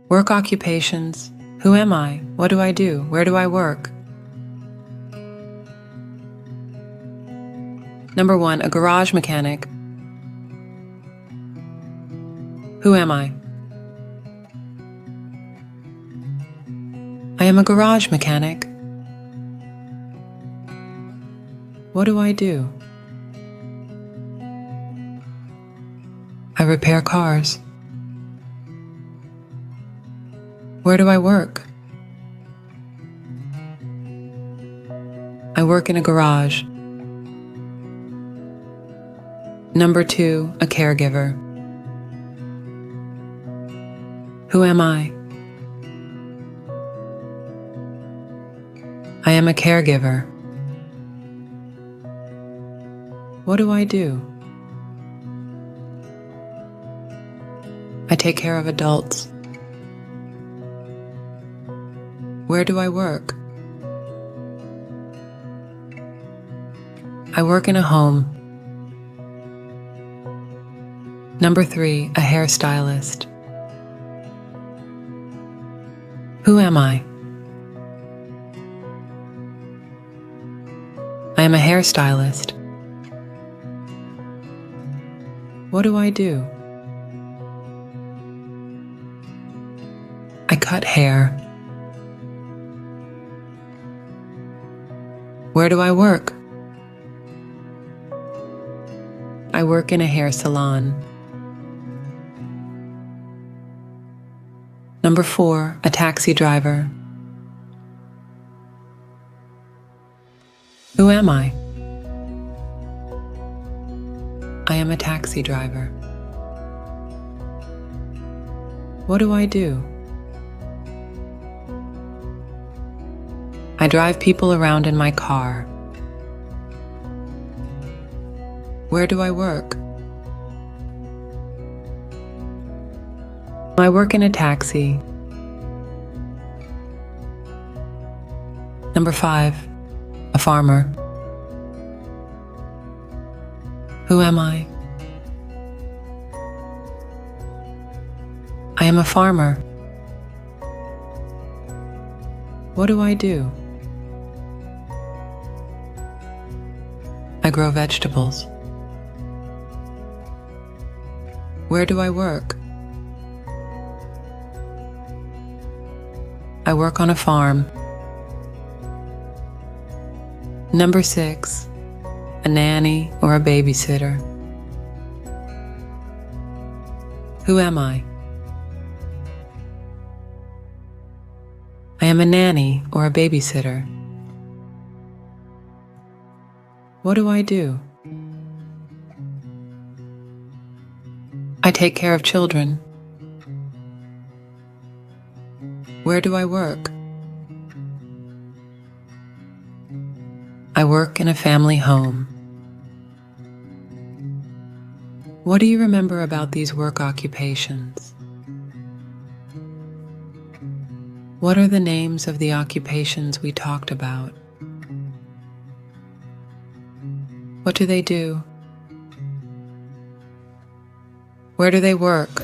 Work occupations. Who am I? What do I do? Where do I work? Number 1, a garage mechanic. Who am I? I am a garage mechanic. What do I do? I repair cars. Where do I work? I work in a garage. Number 2, a caregiver. Who am I? I am a caregiver. What do I do? I take care of adults. Where do I work? I work in a home. Number 3, a hairstylist. Who am I? I am a hairstylist. What do I do? I cut hair. Where do I work? I work in a hair salon. Number 4, a taxi driver. Who am I? I am a taxi driver. What do I do? I drive people around in my car. Where do I work? I work in a taxi. Number 5, a farmer. Who am I? I am a farmer. What do I do? I grow vegetables. Where do I work? I work on a farm. Number 6, a nanny or a babysitter. Who am I? I am a nanny or a babysitter. What do I do? I take care of children. Where do I work? I work in a family home. What do you remember about these work occupations? What are the names of the occupations we talked about? What do they do? Where do they work?